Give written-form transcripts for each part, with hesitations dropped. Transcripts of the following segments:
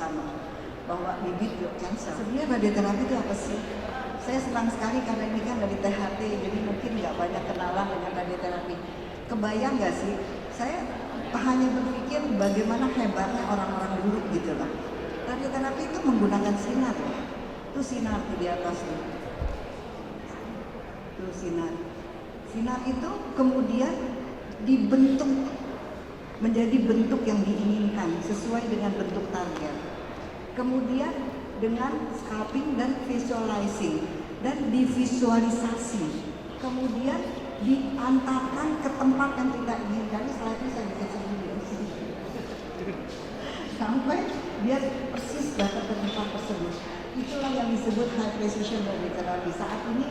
bersama bahwa bibit cancer. Sebenarnya radioterapi itu apa sih? Saya senang sekali karena ini kan dari THT, jadi mungkin nggak banyak kenalan dengan radioterapi. Kebayang nggak sih? Saya hanya berpikir bagaimana hebatnya orang-orang dulu gitu lah. Radioterapi itu menggunakan sinar loh. Itu sinar di atas tuh. Itu sinar. Sinar itu kemudian dibentuk menjadi bentuk yang diinginkan sesuai dengan bentuk target. Kemudian dengan scalping dan visualizing dan divisualisasi. Kemudian diantarkan ke tempat yang kita inginkan. Setelah itu saya bisa sendiri sampai dia persis datang ke tempat tersebut. Itulah yang disebut high precision radiotherapy. Saat ini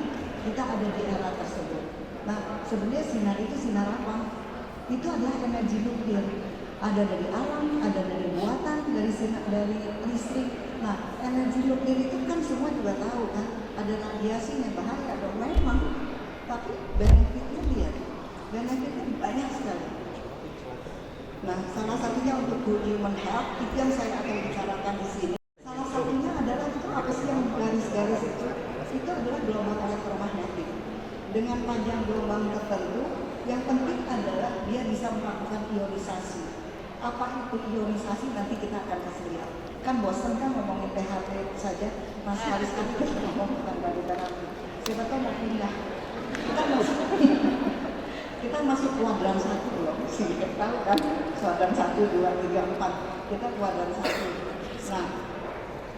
kita ada di era tersebut. Nah, sebenarnya sinar itu sinar apa? Itu adalah energi nuklir. Ada dari alam, ada dari buatan, dari sinar, dari listrik. Nah, energi nuklir itu kan semua juga tahu kan, ada radiasinya, bahaya dong memang. Tapi benefitnya lihat, benefitnya banyak sekali. Nah, salah satunya untuk human health itu yang saya akan bicarakan di sini. Salah satunya adalah itu apa sih yang garis-garis itu? Itu adalah gelombang elektromagnetik. Dengan panjang gelombang tertentu, yang penting adalah dia bisa melakukan ionisasi. Apa itu ionisasi? Nanti kita akan kasih lihat. Kan bosan kan ngomongin THT saja, Mas Haris kan kita ngomong tentang radioterapi. Siapa tahu mau pindah. Kita masuk kuadran 1 belum? Sedikit tahu kan? Kuadran 1, 2, 3, 4. Kita kuadran 1. Nah,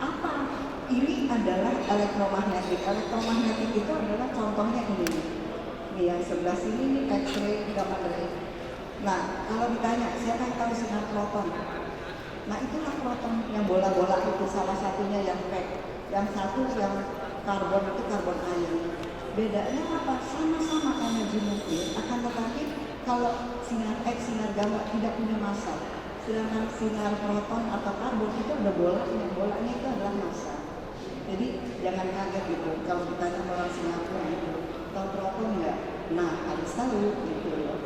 apa? Ini adalah elektromagnetik. Elektromagnetik itu adalah contohnya ini. Nih yang sebelah sini nih X-ray, gamma ray. Nah, kalau ditanya siapa yang tahu sinar proton? Nah, itulah proton yang bola-bola itu salah satunya yang PEC. Yang satu yang karbon itu karbon ion. Bedanya apa? Sama-sama energi nuklir, akan tetapi kalau sinar X, sinar gamma tidak punya massa. Sedangkan sinar proton atau karbon itu ada bolanya, bolanya itu adalah massa. Jadi jangan kaget gitu kalau ditanya orang Singapura gitu, tahu proton nggak? Nah, harus tahu gitu loh.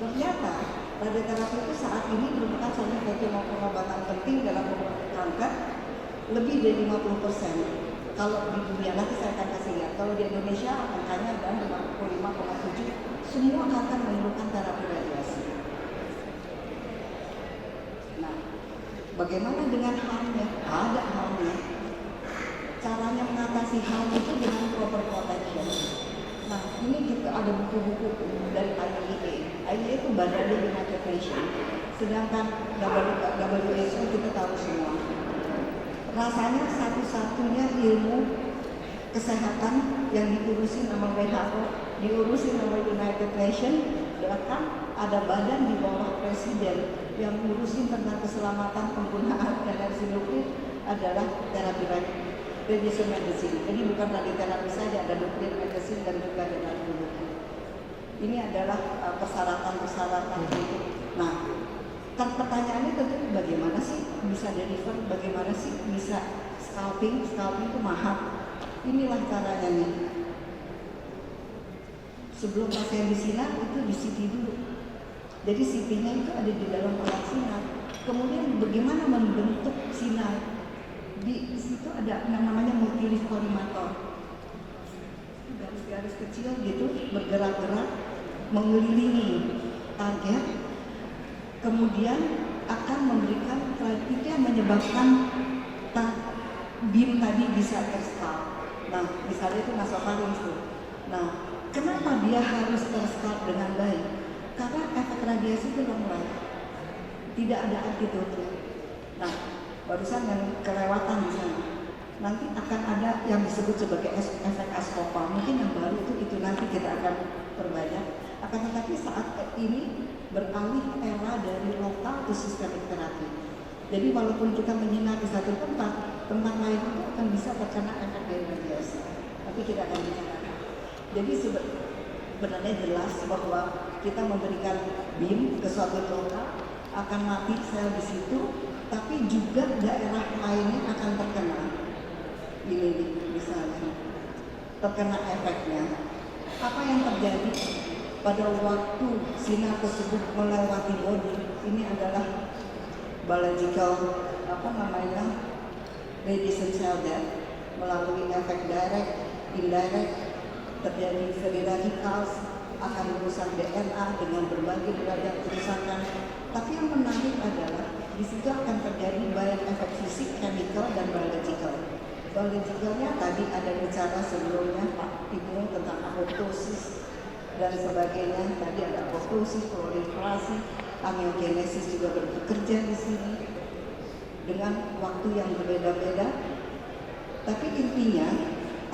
Ternyata radioterapi itu saat ini merupakan salah satu pengobatan penting dalam pengobatan kanker, lebih dari 50%. Kalau di dunia, nanti saya akan kasih lihat. Kalau di Indonesia angkanya adalah 55,7. Semua kanker memerlukan terapi radiasi. Nah, bagaimana dengan harmnya? Ada harmnya. Caranya mengatasi harm itu dengan proper protection. Nah, ini juga ada buku-buku dari IAEA. IAEA itu Badan United Nations. Sedangkan WHO kita tahu semua. Rasanya satu-satunya ilmu kesehatan yang diurusin sama WHO, diurusin sama United Nations, bahkan ada badan di bawah presiden yang ngurusin tentang keselamatan penggunaan energi nuklir adalah terapi radiation medicine. Jadi bukan radioterapi saja, ada nuklir medicine dan juga terapi nuklir. Ini adalah persyaratan-persyaratan itu. Nah, pertanyaannya tentu bagaimana sih bisa deliver, bagaimana sih bisa scalping itu mahal. Inilah caranya nih. Sebelum pasien disinar itu di CT dulu. Jadi CT-nya itu ada di dalam alat sinar. Kemudian bagaimana membentuk sinar? Di situ ada yang namanya multileaf collimator. Garis-garis kecil gitu bergerak-gerak mengelilingi target. Kemudian akan memberikan itu yang menyebabkan beam tadi bisa terscalp. Nah, misalnya itu nasofaring tuh. Nah, kenapa dia harus terscalp dengan baik? Karena efek radiasi itu long life. Tidak ada antidotnya. Nah, barusan yang kelewatan di sana. Nanti akan ada yang disebut sebagai efek Ascopa. Mungkin yang baru itu nanti kita akan perbanyak. Akan tetapi saat ini beralih era dari lokal ke sistemik terapi. Jadi walaupun kita menyinar di satu tempat lain itu akan bisa terkena efek dari radiasi. Tapi kita akan bicarakan. Jadi sebenarnya jelas bahwa kita memberikan beam ke suatu lokal akan mati sel di situ, tapi juga daerah lainnya akan terkena. Ini misalnya terkena efeknya. Apa yang terjadi pada waktu sinar tersebut melewati body? Ini adalah biological medicine cell death melalui efek direct, indirect, terjadi free radicals, akan merusak DNA dengan berbagai derajat kerusakan. Tapi yang menarik adalah di situ akan terjadi baik efek fisik, chemical, dan biological. Biologicalnya tadi ada bicara sebelumnya Pak Ibnu tentang apoptosis dan sebagainya. Tadi ada apoptosis, proliferasi, angiogenesis juga bekerja di sini dengan waktu yang berbeda-beda. Tapi intinya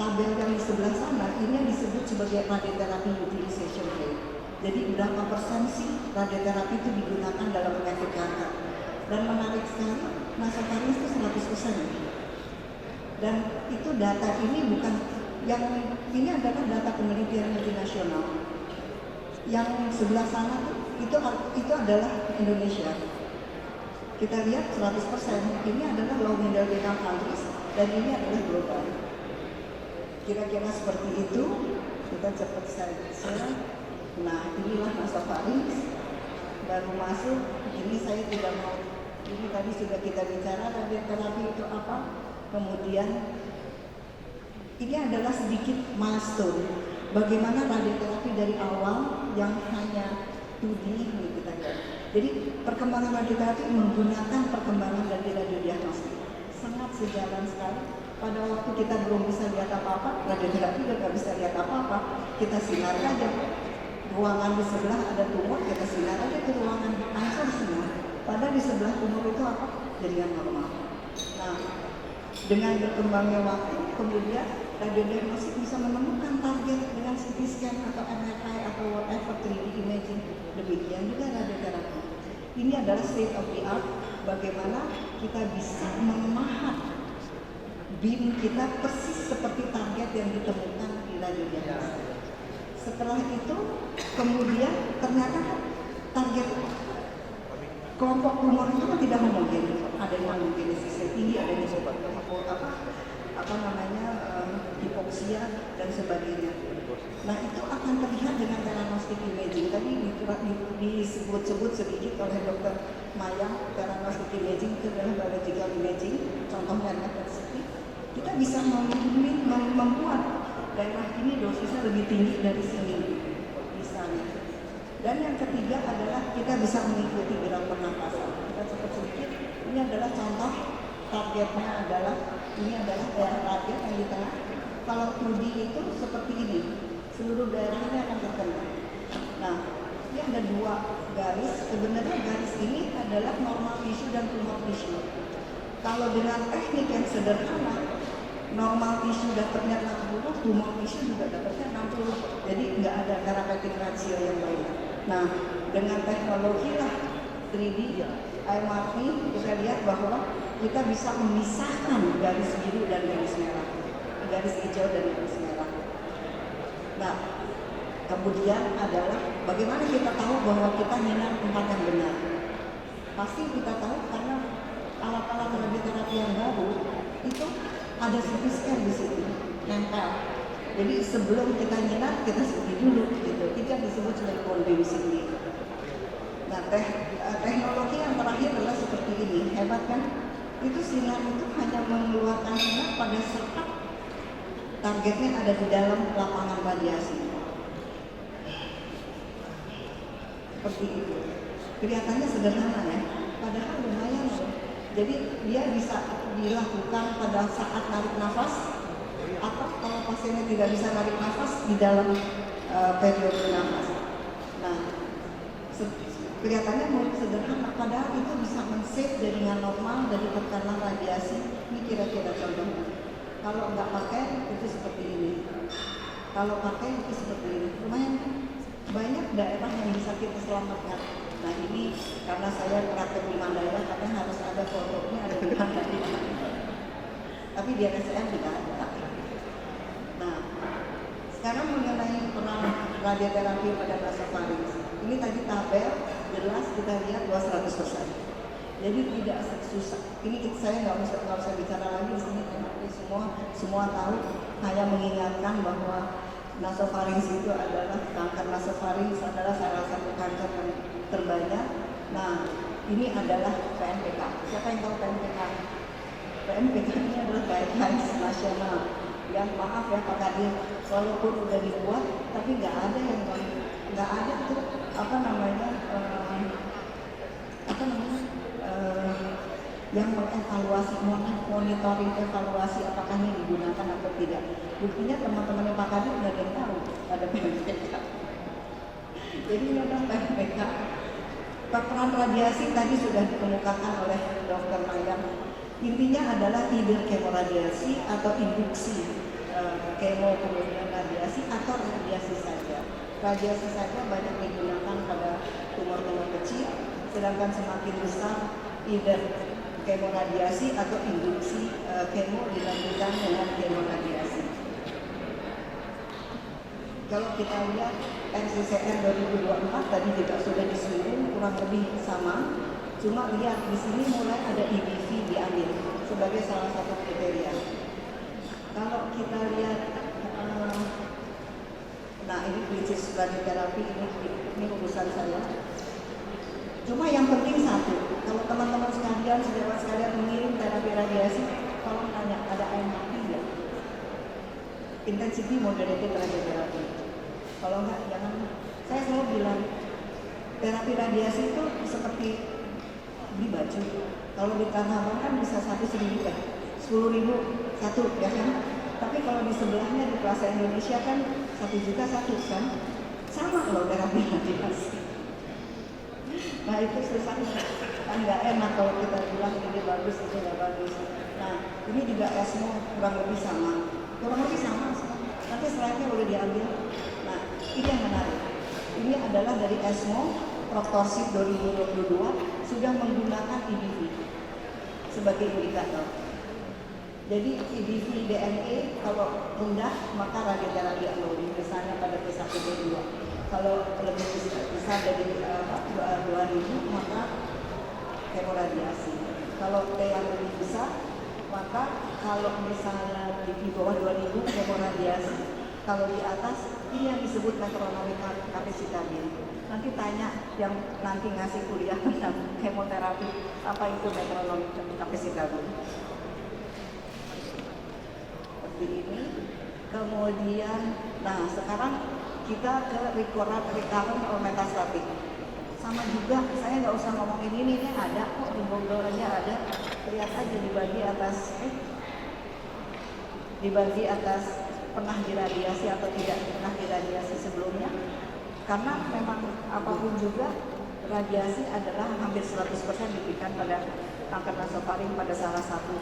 tabel yang di sebelah sana ini yang disebut sebagai radiotherapy utilization rate. Jadi berapa persen sih radioterapi itu digunakan dalam penyakit kanker? Dan menarik sekali, nasofaring itu 100%. Dan itu data ini bukan yang ini adalah data penelitian multinasional. Yang sebelah sana itu adalah Indonesia. Kita lihat 100%. Ini adalah low middle income countries dan ini adalah global. Kira-kira seperti itu. Kita cepat saja. Nah, inilah nasofaring baru masuk. Ini saya tidak mau. Ini tadi sudah kita bicara radioterapi itu apa. Kemudian ini adalah sedikit milestone. Bagaimana radioterapi dari awal yang hanya 2D ini kita lihat. Jadi perkembangan radioterapi menggunakan perkembangan dari radiodiagnostik sangat sejalan sekali. Pada waktu kita belum bisa lihat apa-apa, radioterapi juga nggak bisa lihat apa-apa. Kita sinar aja. Ruangan di sebelah ada tumor, kita sinar aja ke ruangan langsung sinar. Padahal di sebelah tumor itu apa? Jaringan normal. Nah, dengan berkembangnya waktu, kemudian radiodiagnostik bisa menemukan target dengan CT scan atau MRI atau whatever 3D imaging. Demikian juga radioterapi. Ini adalah state of the art. Bagaimana kita bisa memahat beam kita persis seperti target yang ditemukan di radiodiagnostik. Setelah itu, kemudian ternyata target kelompok tumor itu kan tidak homogen. Ada yang homogenesisnya tinggi, ada yang hipoksia dan sebagainya. Nah, itu akan terlihat dengan theranostic imaging. Tadi disebut-sebut sedikit oleh Dr. Maya, theranostic imaging itu adalah biological imaging, contohnya RCT. Kita bisa membuat daerah ini dosisnya lebih tinggi dari sini, misalnya. Dan yang ketiga adalah kita bisa mengikuti gerak pernapasan. Kita cepat sedikit. Ini adalah contoh targetnya adalah ini adalah daerah target yang di tengah. Kalau 2D itu seperti ini, seluruh daerahnya akan terkena. Nah, ini ada dua garis. Sebenarnya garis ini adalah normal tissue dan tumor tissue. Kalau dengan teknik yang sederhana, normal tissue dapatnya 60, tumor tissue juga dapatnya 60. Jadi nggak ada therapeutic ratio yang baik. Nah, dengan teknologi lah 3D MRT kita lihat bahwa kita bisa memisahkan garis biru dan garis merah, garis hijau dan garis merah. Nah, kemudian adalah bagaimana kita tahu bahwa kita nyinar tempat yang benar. Pasti kita tahu karena alat-alat radioterapi yang baru itu ada CT scan di situ, nempel. Jadi sebelum kita nyinar, kita studi dulu gitu. Itu yang disebut sebagai convincing. Nah, teknologi yang terakhir adalah seperti ini, hebat kan? Itu sinar itu hanya mengeluarkan sinar pada saat targetnya ada di dalam lapangan radiasi. Seperti itu. Kelihatannya sederhana ya, padahal lumayan loh. Jadi dia bisa dilakukan pada saat narik nafas, atau kalau pasiennya tidak bisa narik nafas di dalam periode nafas. Nah, kelihatannya mulai sederhana, padahal itu bisa men-save jaringan normal dari tekanan radiasi. Ini kira-kira contohnya. Kalau nggak pakai itu seperti ini. Kalau pakai itu seperti ini. Lumayan kan? Banyak daerah yang bisa kita selamatkan. Nah, ini karena saya praktek di Mandala, katanya harus ada fotonya, ada di Mandala. Tapi di RSCM tidak ada. Nah, sekarang mengenai peran radioterapi pada nasofaring. Ini tadi tabel jelas kita lihat bahwa 100%. Jadi tidak susah. Ini saya nggak usah bicara lagi di sini karena semua tahu. Hanya mengingatkan bahwa nasofaring itu adalah kanker nasofaring adalah salah satu kanker yang terbanyak. Nah, ini adalah PNPK. Siapa yang tahu PNPK? PNPK ini guidelines nasional. Yang maaf ya Pak Kadir, walaupun udah dibuat, tapi nggak ada tuh yang mengevaluasi, monitoring evaluasi apakah ini digunakan atau tidak. Buktinya teman-teman Pak Kadir nggak ada yang tahu ada PMPK. Jadi memang PMPK, peran radiasi tadi sudah dikemukakan oleh Dr. Mayang. Intinya adalah either kemoradiasi atau induksi kemo kemudian radiasi atau radiasi saja. Radiasi saja banyak digunakan pada tumor-tumor kecil, sedangkan semakin besar either kemoradiasi atau induksi kemo dilanjutkan dengan kemoradiasi. Kalau kita lihat NCCN 2024 tadi juga sudah disinggung kurang lebih sama. Cuma lihat di sini mulai ada EBV diambil sebagai salah satu kriteria. Kalau kita lihat, nah ini krisis radioterapi ini urusan saya. Cuma yang penting satu, kalau teman-teman sekalian, sejawat sekalian mengirim terapi radiasi, tolong tanya ada AMP nggak? Intensity moderated radioterapi. Kalau nggak jangan. Saya selalu bilang terapi radiasi itu seperti beli baju. Kalau di Tanah Abang kan bisa 1.000 kan, 10.000 satu ya kan. Tapi kalau di sebelahnya di Plaza Indonesia kan 1 juta satu kan, sama loh terapi radiasi. Nah itu susahnya, kan nggak enak kalau kita bilang ini bagus, ini nggak bagus. Nah ini juga ESMO kurang lebih sama. Nanti slide-nya boleh diambil. Nah ini yang menarik. Ini adalah dari ESMO Proctorship 2022 sudah menggunakan EBV sebagai indikator. Jadi EBV DNA kalau rendah maka radioterapi alloy, misalnya pada T1 T2. Kalau lebih besar dari 2000 maka kemoradiasi. Kalau T yang lebih besar maka kalau misalnya di bawah 2000 kemoradiasi. Kalau di atas ini yang disebut metronomic capacitabil. Nanti tanya yang nanti ngasih kuliah tentang kemoterapi apa itu metronomic capacitabil. Seperti ini. Kemudian, nah sekarang kita ke recurrent or metastatic. Sama juga, saya nggak usah ngomongin ini ada kok di Google aja ada. Lihat aja dibagi atas pernah diradiasi atau tidak pernah diradiasi sebelumnya. Karena memang apapun juga radiasi adalah hampir 100% diberikan pada kanker nasofaring pada salah satu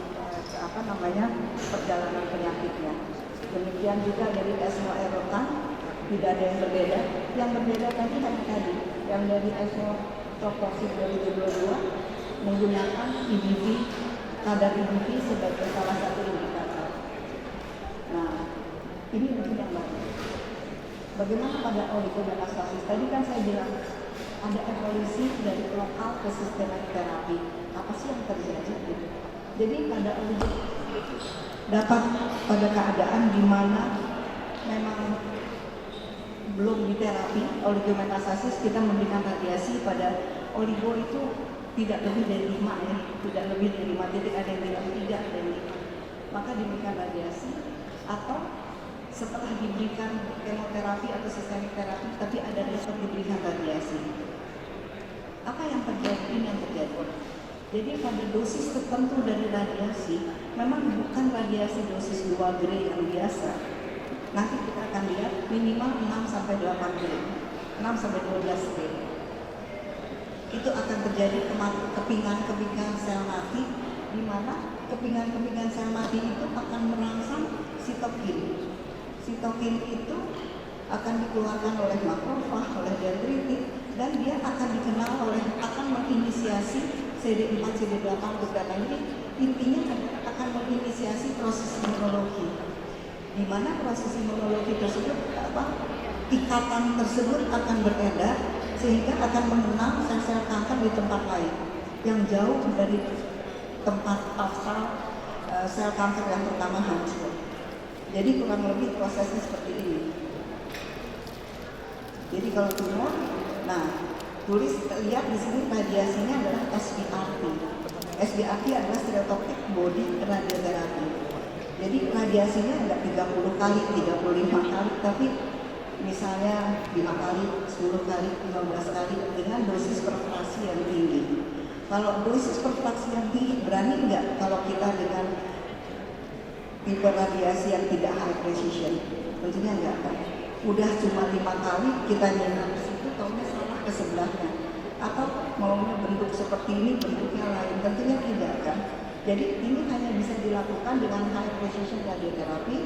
perjalanan penyakitnya. Demikian juga dari ESMO Erokan tidak ada yang berbeda. Yang berbeda tadi yang dari ESMO Proctorship 2022 menggunakan EBV, kadar EBV sebagai salah satu indikator. Nah, ini mungkin yang baru. Bagaimana pada oligometastasis? Tadi kan saya bilang ada evolusi dari lokal ke sistematik terapi. Apa sih yang terjadi? Jadi pada dapat pada keadaan di mana memang belum diterapi oligometastasis, kita memberikan radiasi pada oligo itu tidak lebih dari 5 ya, tidak lebih dari 5 titik, ada yang bilang tidak dari 5. Maka diberikan radiasi atau setelah diberikan kemoterapi atau sistemik terapi tapi ada respon diberikan radiasi. Apa yang terjadi? Ini yang terjadi. Jadi pada dosis tertentu dari radiasi memang bukan radiasi dosis 2 Gray yang biasa. Nanti kita akan lihat minimal 6-8 Gray, 6-12 Gray. Itu akan terjadi kepingan-kepingan sel mati, di mana kepingan-kepingan sel mati itu akan merangsang sitokin. Sitokin itu akan dikeluarkan oleh makrofag, oleh dendritit, dan dia akan menginisiasi CD4, CD8 untuk data ini. Intinya akan menginisiasi proses imunologi, di mana proses imunologi tersebut ikatan tersebut akan beredar sehingga akan mengenal sel-sel kanker di tempat lain yang jauh dari tempat asal sel kanker yang pertama hancur. Jadi kurang lebih prosesnya seperti ini. Jadi kalau tumor, nah lihat di sini radiasinya adalah SBRT. SBRT adalah stereotactic body radiotherapy. Jadi radiasinya enggak 30 kali, 35 kali, tapi misalnya 5 kali, 10 kali, 15 kali dengan dosis per fraksi yang tinggi. Kalau dosis per fraksi yang tinggi, berani nggak kalau kita dengan tipe radiasi yang tidak high precision? Tentunya enggak kan. Udah cuma 5 kali kita nyentuh ke situ, taunya salah ke sebelahnya. Atau maunya bentuk seperti ini, bentuknya lain, tentunya tidak kan. Jadi ini hanya bisa dilakukan dengan high precision radioterapi,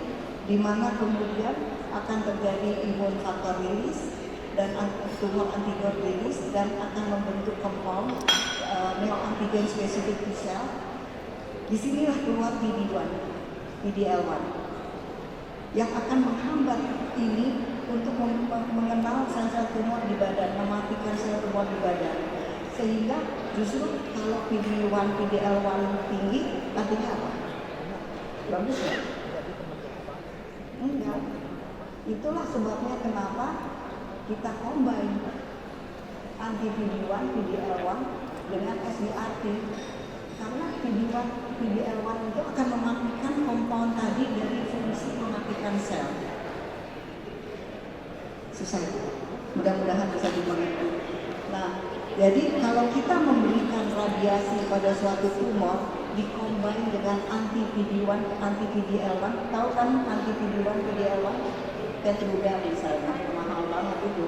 di mana kemudian akan terjadi imun faktor release dan tumor antigen release dan akan membentuk compound neoantigen spesifik T cell. Disinilah keluar PD-1, PDL1 yang akan menghambat ini untuk mengenal sel-sel tumor di badan, mematikan sel tumor di badan. Sehingga justru kalau PD-1, PDL1 tinggi, artinya apa? Bagus ya? Enggak. Itulah sebabnya kenapa kita combine anti PD-1, PDL1 dengan SBRT. Karena PD-1, PDL1 itu akan mematikan compound tadi dari fungsi mematikan sel. Susah. Mudah-mudahan bisa dimengerti. Nah, jadi kalau kita memberikan radiasi pada suatu tumor dikombin dengan anti PD-1, anti PDL1, tahu kan anti PD-1, PDL1? Keytruda misalnya, mahal banget itu.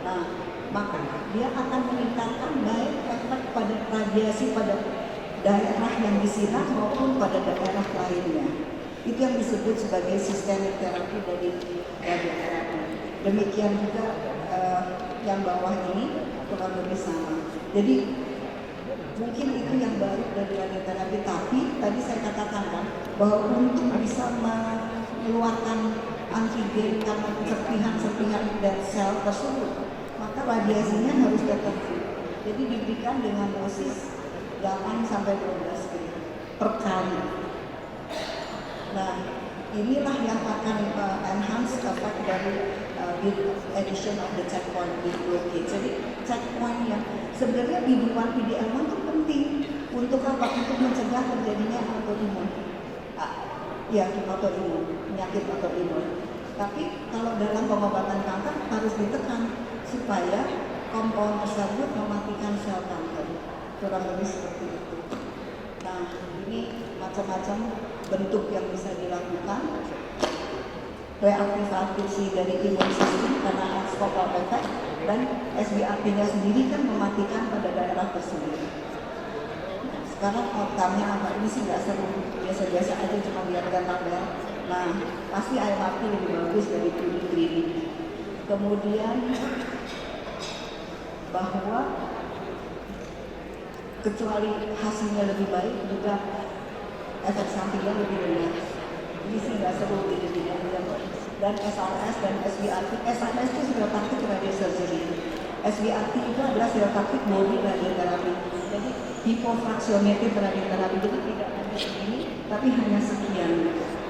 Nah, maka dia akan meningkatkan baik efek pada radiasi pada daerah yang disinar maupun pada daerah lainnya. Itu yang disebut sebagai systemic therapy dari radioterapi. Demikian juga yang bawah ini kurang lebih sama. Jadi mungkin itu yang baru dari radioterapi, tapi tadi saya katakan kan bahwa untuk bisa mengeluarkan antigen karena serpihan-serpihan dari sel tersebut, maka radiasinya harus tertentu. Jadi diberikan dengan dosis 8 sampai 12 kali per kali. Nah, inilah yang akan enhance effect dari addition of the checkpoint blockade. Jadi checkpoint yang sebenarnya PD-1, PDL1 itu penting untuk apa? Untuk mencegah terjadinya autoimun. Ya, autoimun, penyakit autoimun. Tapi kalau dalam pengobatan kanker harus ditekan supaya kompon tersebut mematikan sel kanker. Kurang lebih seperti itu. Nah, ini macam-macam bentuk yang bisa dilakukan. Reaktivasi dari imun sistem karena abscopal effect dan SBRT-nya sendiri kan mematikan pada daerah tersebut. Nah, sekarang outcome-nya apa? Ini sih nggak seru, biasa-biasa aja, cuma lihatkan tabel. Nah, pasti IMRT lebih bagus dari 3D. Kemudian bahwa kecuali hasilnya lebih baik, juga efek sampingnya lebih rendah. Ini sih nggak seru di dan SRS dan SBRT. SRS itu stereotactic radiosurgery. SBRT itu adalah stereotactic body radioterapi. Jadi hypofractionated radioterapi, jadi tidak hanya segini, tapi hanya sekian.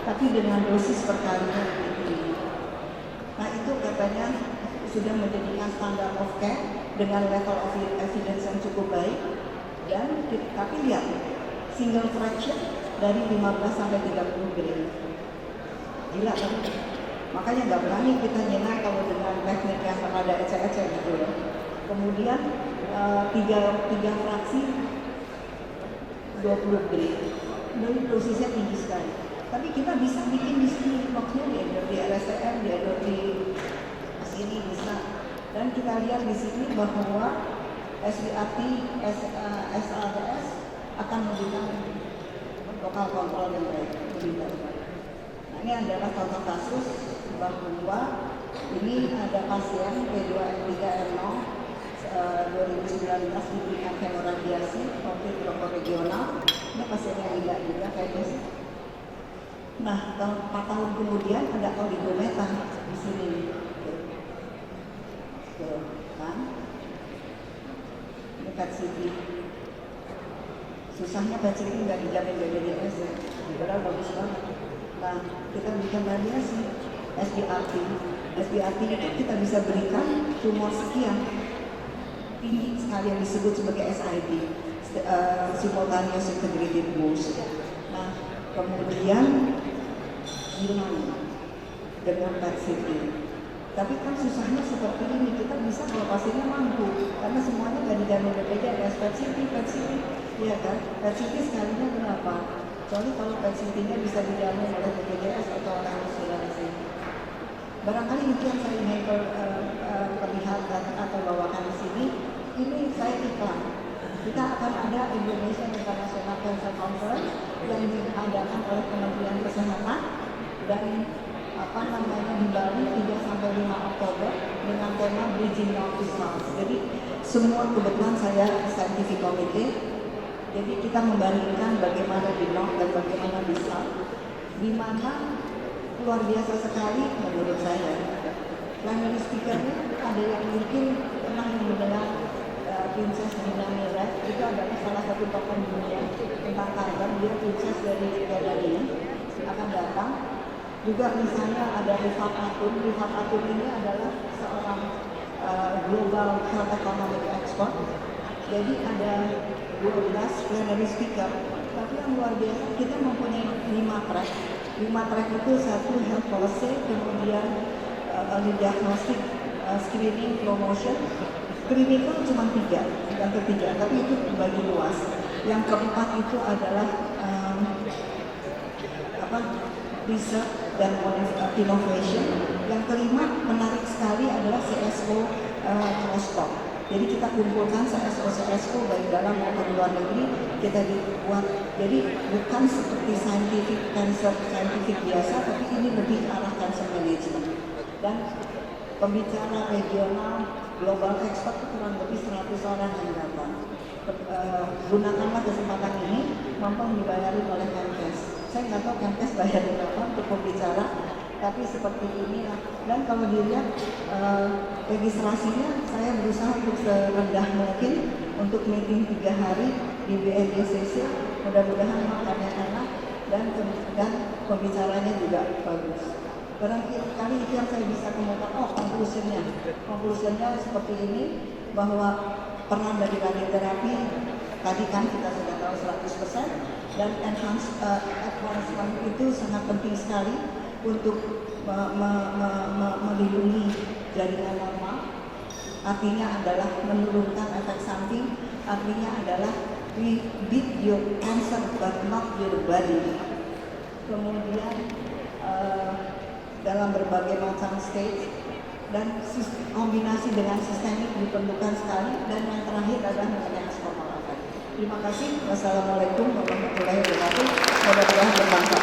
Tapi dengan dosis perkalinya lebih tinggi. Nah, itu katanya sudah menjadikan standar of care dengan level of evidence yang cukup baik. Dan tapi lihat, single fraction dari 15 sampai 30 gram. Gila kan? Makanya nggak berani kita nyengar kalau dengan teknik yang rada ecek-ecek gitu ya. Kemudian tiga fraksi 20 gram. Dan dosisnya tinggi sekali. Tapi kita bisa bikin di sini, maksudnya di LSTM, di sini bisa. Dan kita lihat di sini bahwa SBRT, SRS akan memberikan lokal kontrol yang baik, lebih baik. Nah, ini adalah contoh kasus bahwa ini ada pasien P2M3M0 2019 diberikan hemoradiasi konflik regional. Ini pasiennya tidak juga kayaknya sih. Nah, 4 tahun kemudian ada oligometa di sini. Kan? Ini PET CT. Susahnya PET CT nggak dijamin BPJS ya. Padahal bagus banget. Nah, kita berikan radiasi SBRT. SBRT itu kita bisa berikan tumor sekian tinggi sekali yang disebut sebagai SID, simultaneous integrated dose. Nah, kemudian gimana dengan PET CT. Tapi kan susahnya seperti ini, kita bisa kalau pasiennya mampu, karena semuanya nggak dijamin BPJS, PET CT, ya kan? PET CT sekalinya berapa? Kecuali kalau PET CT-nya bisa dijamin oleh BPJS atau oleh asuransi. Barangkali itu yang saya ingin perlihatkan atau bawakan di sini. Ini saya iklan. Kita akan ada Indonesia International Cancer Conference yang diadakan oleh Kementerian Kesehatan dan di Bali 3 sampai 5 Oktober dengan tema Bridging North to South. Jadi semua kebetulan saya scientific committee. Jadi kita membandingkan bagaimana di North dan bagaimana di South, di mana luar biasa sekali menurut saya. Plenary speakernya ada yang mungkin pernah mendengar Princess Dina Miret, itu adalah salah satu tokoh dunia tentang kanker. Dia princess dari Jordania, akan datang. Juga misalnya ada Rifat Atun. Rifat Atun ini adalah seorang global health economic expert. Jadi ada 12 plenary speaker. Tapi yang luar biasa, kita mempunyai 5 track. 5 track itu satu health policy, kemudian early diagnostic, screening, promotion. Clinical cuma 3, yang ketiga, tapi itu bagi luas. Yang keempat itu adalah research dan innovation. Yang kelima menarik sekali adalah CSO Talk. Jadi kita kumpulkan CSO baik dalam maupun luar negeri, kita dibuat. Jadi bukan seperti scientific biasa, tapi ini lebih ke arah cancer management. Dan pembicara regional, global expert kurang lebih 100 orang yang datang. Gunakanlah kesempatan ini, mampu dibayarin oleh Kemkes. Saya nggak tahu Kemkes bayarin berapa untuk pembicara, tapi seperti inilah. Dan kalau dilihat registrasinya, saya berusaha untuk serendah mungkin untuk meeting 3 hari di BNDCC. Mudah-mudahan makannya enak dan pembicaranya juga bagus. Barangkali itu yang saya bisa kemukakan. Conclusionnya seperti ini, bahwa peran dari radioterapi tadi kan kita sudah tahu 100%, dan advancement itu sangat penting sekali untuk melindungi jaringan normal. Artinya adalah menurunkan efek samping, artinya adalah we beat your cancer but not your body. Kemudian dalam berbagai macam stage, dan kombinasi dengan sistemik diperlukan sekali. Dan yang terakhir adalah mengenai ekspor. Terima kasih. Wassalamualaikum warahmatullahi wabarakatuh. Mudah-mudahan bermanfaat.